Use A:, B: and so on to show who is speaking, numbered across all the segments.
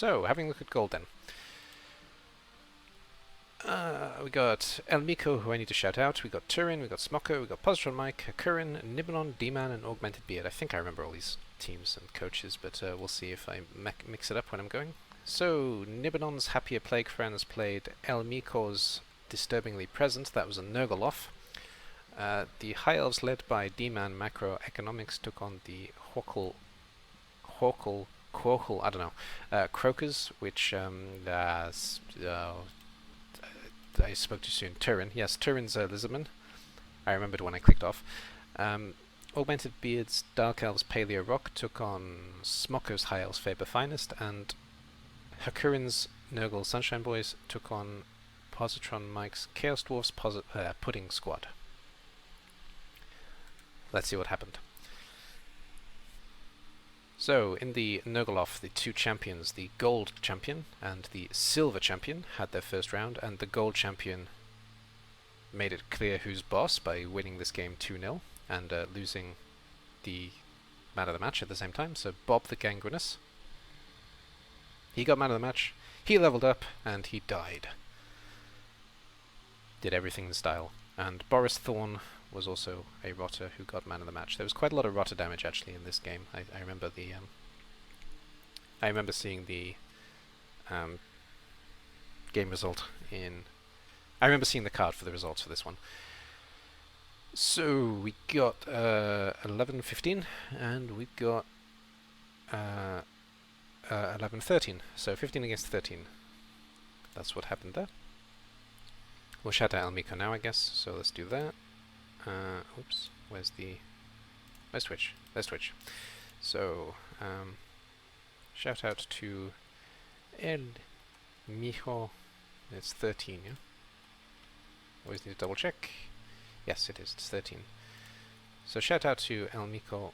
A: So, having a look at gold then. We got El Miko, who I need to shout out. We got Turin, we got Smoko, we got Positron Mike, Curran, Nibanon, D-Man, and Augmented Beard. I think I remember all these teams and coaches, but we'll see if I mix it up when I'm going. So, Nibanon's Happier Plague Friends played El Miko's Disturbingly Present. That was a Nurgle-off. The High Elves, led by D-Man Macroeconomics, took on the Quokle, I don't know, Croakers, which I spoke too soon. Turin, yes, Turin's Lizardman. I remembered when I clicked off. Augmented Beard's Dark Elves Paleo Rock took on Smokko's High Elves Faber Finest, and Hakurin's Nurgle Sunshine Boys took on Positron Mike's Chaos Dwarfs Pudding Squad. Let's see what happened. So, in the Nurgle-off, the two champions, the Gold champion and the Silver champion, had their first round, and the Gold champion made it clear who's boss by winning this game 2-0 and losing the man of the match at the same time. So Bob the Gangrenous, he got man of the match, he leveled up, and he died. Did everything in style. And Boris Thorne was also a rotter who got man of the match. There was quite a lot of rotter damage actually in this game. I remember the I remember seeing the game result in. I remember seeing the card for the results for this one. So we got 11-15, and we got 11-13. So 15 against 13. That's what happened there. We'll shout out El Miko now, I guess. So let's do that. Oops, where's Twitch? There's Twitch. So, shout out to El Mijo. It's 13, yeah? Always need to double check. Yes, it is. It's 13. So shout out to El Mijo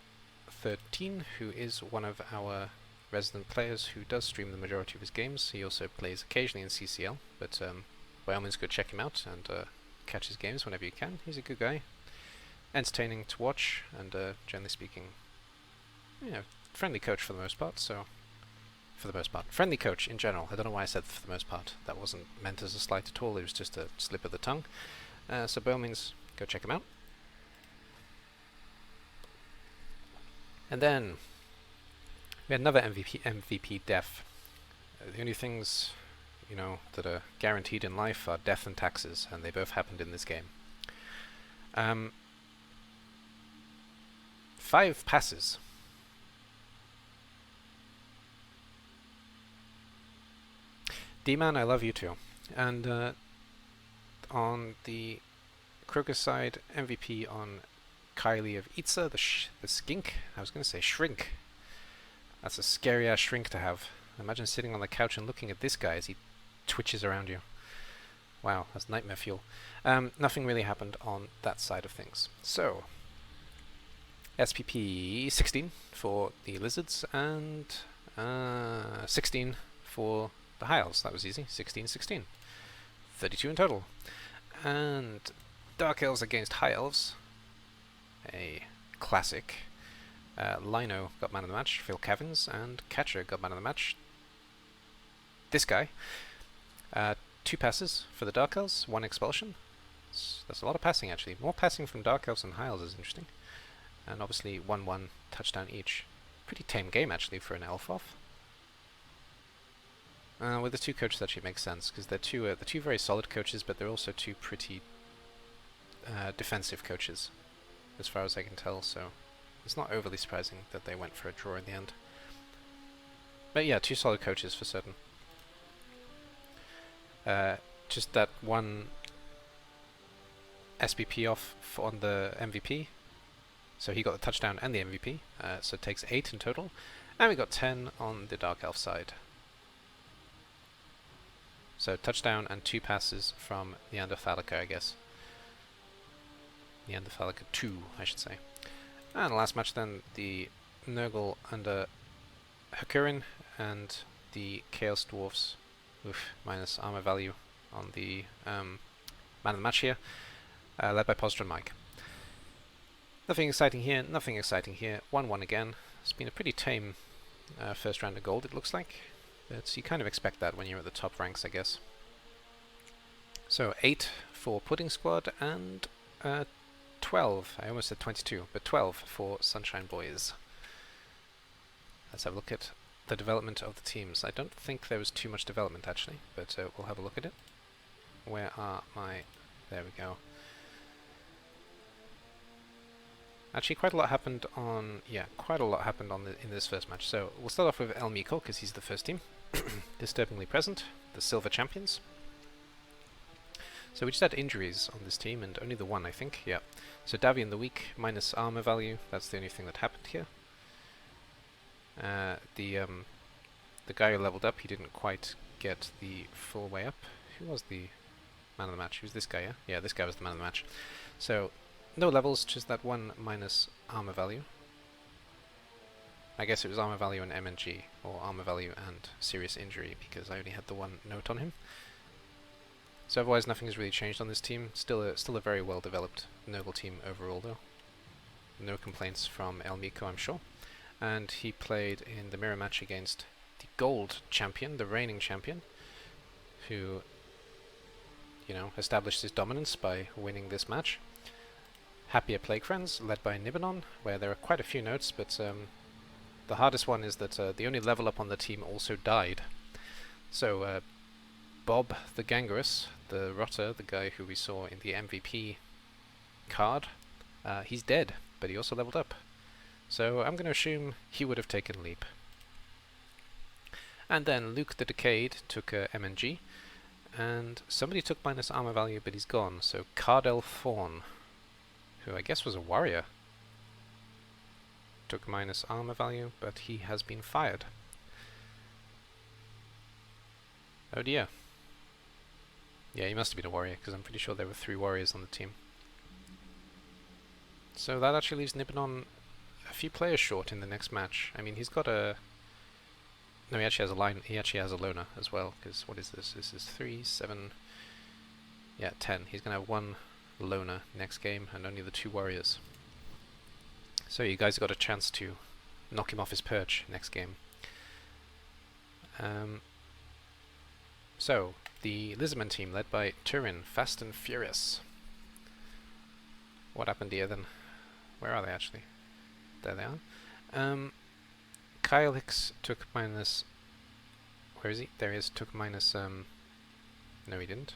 A: 13, who is one of our resident players who does stream the majority of his games. He also plays occasionally in CCL, but by all means go check him out and catch his games whenever you can. He's a good guy. Entertaining to watch, and generally speaking, you know, friendly coach for the most part. So, for the most part, friendly coach in general. I don't know why I said for the most part. That wasn't meant as a slight at all. It was just a slip of the tongue. So by all means, go check him out. And then we had another MVP death. The only things, you know, that are guaranteed in life are death and taxes, and they both happened in this game. 5 passes. D-Man, I love you too. And on the Krokus side, MVP on Kylie of Itza, the skink. I was going to say shrink. That's a scary ass shrink to have. Imagine sitting on the couch and looking at this guy as he twitches around you. Wow, that's nightmare fuel. Nothing really happened on that side of things. So, SPP 16 for the Lizards, and 16 for the High Elves. That was easy. 16-16. 32 in total. And Dark Elves against High Elves. A classic. Lino got man of the match, Phil Cavins, and Catcher got man of the match. This guy. 2 passes for the Dark Elves, 1 expulsion. That's a lot of passing actually. More passing from Dark Elves than High Elves is interesting. And obviously 1-1 touchdown each. Pretty tame game actually for an elf-off. With the 2 coaches actually makes sense, because they're two very solid coaches, but they're also 2 pretty defensive coaches, as far as I can tell, so it's not overly surprising that they went for a draw in the end. But yeah, 2 solid coaches for certain. Just that one SPP off on the MVP, so he got the touchdown and the MVP, so it takes 8 in total, and we got 10 on the Dark Elf side. So touchdown and 2 passes from Neanderthalica, I guess. Neanderthalica 2, I should say. And the last match then, the Nurgle under Hakurin and the Chaos Dwarfs, minus armor value on the man of the match here, led by Positron Mike. Nothing exciting here, nothing exciting here. 1-1 again. It's been a pretty tame first round of gold, it looks like. But you kind of expect that when you're at the top ranks, I guess. So 8 for Pudding Squad and 12, I almost said 22, but 12 for Sunshine Boys. Let's have a look at the development of the teams. I don't think there was too much development actually, but we'll have a look at it. Where are my... there we go. Actually, quite a lot happened on... yeah, quite a lot happened on in this first match. So, we'll start off with El Mico, because he's the first team. Disturbingly present. The Silver Champions. So we just had injuries on this team, and only the one, I think. Yeah. So Davi in the weak, minus armor value. That's the only thing that happened here. The guy who leveled up, he didn't quite get the full way up. Who was the man of the match? He was this guy, yeah? Yeah, this guy was the man of the match. So, no levels, just that one minus armor value. I guess it was armor value and MNG, or armor value and serious injury, because I only had the one note on him. So otherwise nothing has really changed on this team. Still a very well developed, noble team overall though. No complaints from El Mico, I'm sure. And he played in the mirror match against the gold champion, the reigning champion, who, you know, established his dominance by winning this match. Happier Plague Friends, led by Nibanon, where there are quite a few notes, but the hardest one is that the only level up on the team also died. So Bob the Gangerous, the Rotter, the guy who we saw in the MVP card, he's dead, but he also leveled up. So I'm going to assume he would have taken Leap. And then Luke the Decayed took MNG, and somebody took minus armor value, but he's gone. So Cardell Fawn, who I guess was a warrior, took minus armor value, but he has been fired. Oh dear. Yeah, he must have been a warrior, because I'm pretty sure there were 3 warriors on the team. So that actually leaves Nibanon a few players short in the next match. I mean, he's got a... no, he actually has a line. He actually has a loner as well, because what is this? This is 3, 7... yeah, 10. He's going to have 1 loner next game, and only the 2 warriors. So you guys got a chance to knock him off his perch next game. So, the Lizardman team, led by Turin, Fast and Furious. What happened here then? Where are they actually? There they are. Kyle Hicks took minus... where is he? There he is, took minus... no he didn't.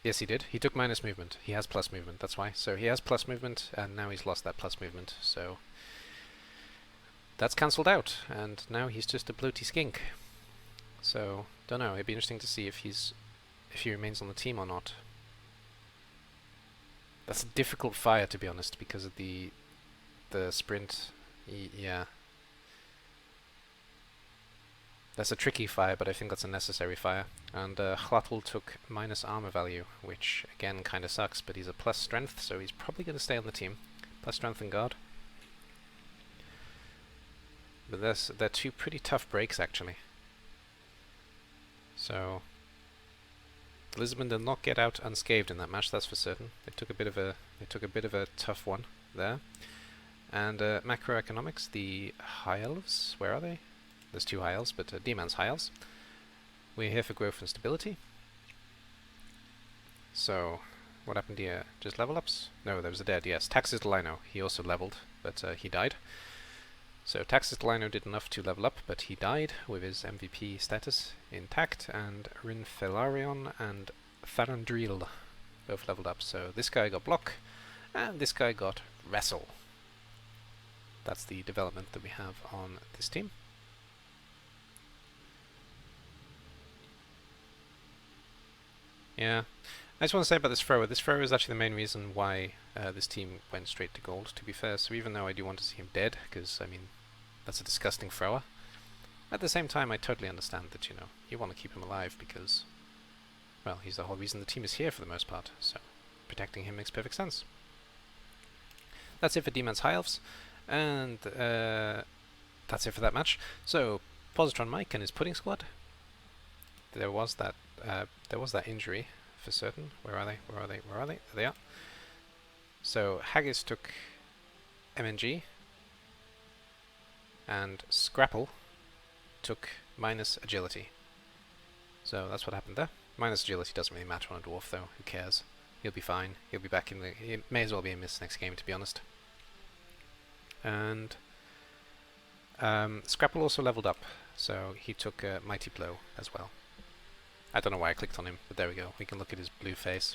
A: Yes he did. He took minus movement. He has plus movement, that's why. So he has plus movement, and now he's lost that plus movement, so... that's cancelled out, and now he's just a bloaty skink. So, don't know, it'd be interesting to see if he remains on the team or not. That's a difficult fire, to be honest, because of the sprint. Yeah. That's a tricky fire, but I think that's a necessary fire. And Chlatl took minus armor value, which again kinda sucks, but he's a plus strength, so he's probably gonna stay on the team. Plus strength and guard. But they're 2 pretty tough breaks actually. So Lisbon did not get out unscathed in that match, that's for certain. They took a bit of a tough one there. And macroeconomics, the High Elves, where are they? There's 2 High Elves, but D-Man's High Elves. We're here for growth and stability. So, what happened here? Just level ups? No, there was a dead, yes. Taxis Delino, he also leveled, but he died. So Taxis Delino did enough to level up, but he died with his MVP status intact, and Rinfelarion and Farandril both leveled up. So this guy got block, and this guy got wrestle. That's the development that we have on this team. Yeah, I just want to say about this thrower. This thrower is actually the main reason why this team went straight to gold, to be fair. So even though I do want to see him dead, because, I mean, that's a disgusting thrower, at the same time I totally understand that, you know, you want to keep him alive because, well, he's the whole reason the team is here for the most part, so protecting him makes perfect sense. That's it for D-Man's High Elves, and that's it for that match. So, Positron Mike and his Pudding Squad. There was that injury for certain. Where are they? Where are they? Where are they? There they are. So Haggis took MNG. and Scrapple took minus agility. So that's what happened there. Minus agility doesn't really matter on a dwarf though, who cares? He'll be fine. He'll be back in the... He may as well be in this next game, to be honest. And Scrapple also leveled up, so he took a Mighty Blow as well. I don't know why I clicked on him, but there we go. We can look at his blue face.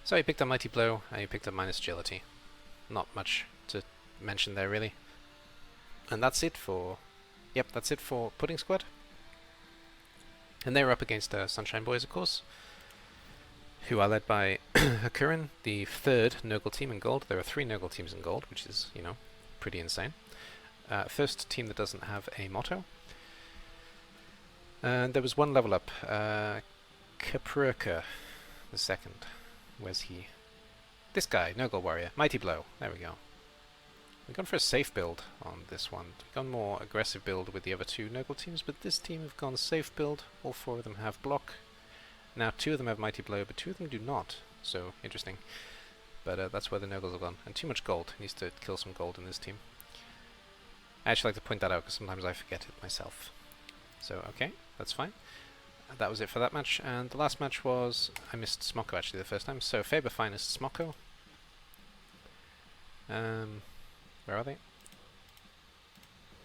A: So he picked up Mighty Blow, and he picked up minus agility. Not much to mention there, really. And that's it for... Yep, that's it for Pudding Squad. And they were up against Sunshine Boys, of course, who are led by Hakurin, the third Nurgle team in gold. There are 3 Nurgle teams in gold, which is, you know, pretty insane. First team that doesn't have a motto. And there was one level up. Caprurka, the second. Where's he? This guy, Nurgle Warrior. Mighty Blow. There we go. We've gone for a safe build on this one. We've gone more aggressive build with the other 2 Nurgle teams, but this team have gone safe build. All 4 of them have block. Now 2 of them have Mighty Blow, but 2 of them do not. So, interesting. But that's where the Nurgles have gone. And too much gold. Needs to kill some gold in this team. I actually like to point that out, because sometimes I forget it myself. So, okay, that's fine. That was it for that match. And the last match was... I missed Smoko actually the first time. So, Faber Finest Smoko. Where are they?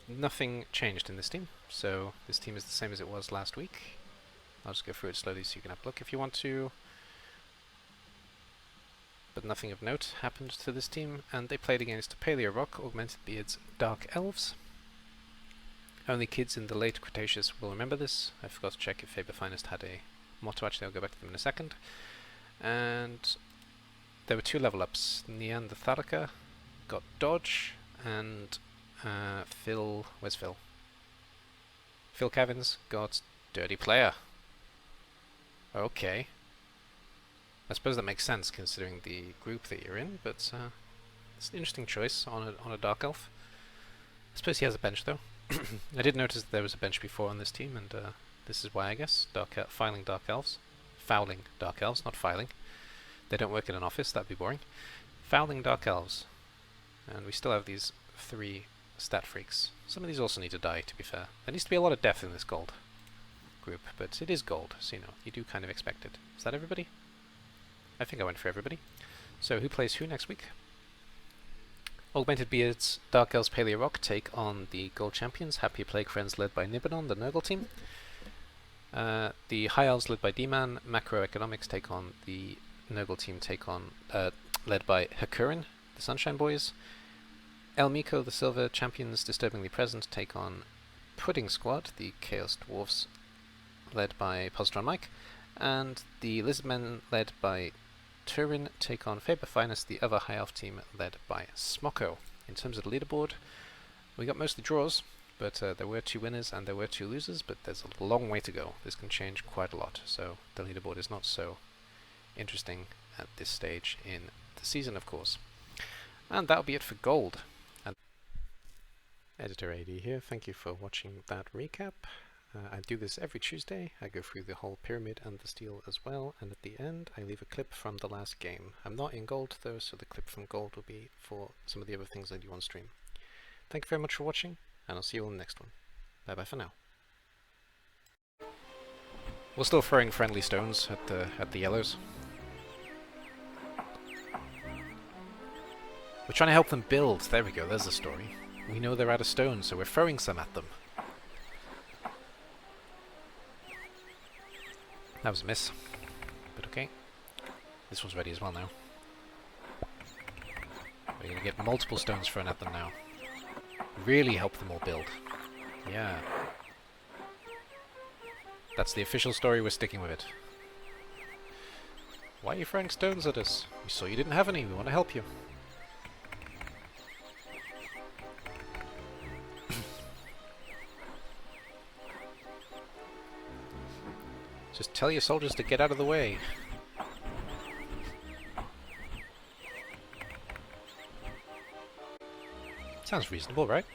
A: Nothing changed in this team. So, this team is the same as it was last week. I'll just go through it slowly so you can have a look if you want to. But nothing of note happened to this team, and they played against Paleo Rock, Augmented Beards, Dark Elves. Only kids in the late Cretaceous will remember this. I forgot to check if Faber Finest had a motto. Actually, I'll go back to them in a second. And there were 2 level ups. Neanderthalica got Dodge, and Phil... Where's Phil? Phil Cavins got Dirty Player. Okay. I suppose that makes sense considering the group that you're in, but it's an interesting choice on a Dark Elf. I suppose he has a bench though. I did notice that there was a bench before on this team, and this is why, I guess. Filing Dark Elves. Fouling Dark Elves, not filing. They don't work in an office, that'd be boring. Fouling Dark Elves. And we still have these 3 stat freaks. Some of these also need to die, to be fair. There needs to be a lot of death in this gold group, but it is gold, so you know, you do kind of expect it. Is that everybody? I think I went for everybody. So who plays who next week? Augmented Beards, Dark Elves, Paleo Rock take on the Gold Champions, Happy Plague Friends led by Nibanon, the Nurgle team. The High Elves led by D-Man, Macroeconomics take on the Nurgle team, led by Hakurin, the Sunshine Boys. El Miko, the Silver Champions, Disturbingly Present, take on Pudding Squad, the Chaos Dwarfs, led by Positron Mike, and the Lizardmen, led by Turin, take on Faber Finest, the other High Elf team, led by Smoko. In terms of the leaderboard, we got mostly draws, but there were 2 winners and there were 2 losers, but there's a long way to go. This can change quite a lot, so the leaderboard is not so interesting at this stage in the season, of course. And that'll be it for gold. And Editor AD here, thank you for watching that recap. I do this every Tuesday. I go through the whole pyramid and the steel as well, and at the end I leave a clip from the last game. I'm not in gold though, so the clip from gold will be for some of the other things I do on stream. Thank you very much for watching, and I'll see you all in the next one. Bye bye for now. We're still throwing friendly stones at the yellows. We're trying to help them build. There we go, there's the story. We know they're out of stone, so we're throwing some at them. That was a miss, but okay. This one's ready as well now. We're going to get multiple stones thrown at them now. Really help them all build. Yeah. That's the official story, we're sticking with it. Why are you throwing stones at us? We saw you didn't have any, we want to help you. Just tell your soldiers to get out of the way. Sounds reasonable, right?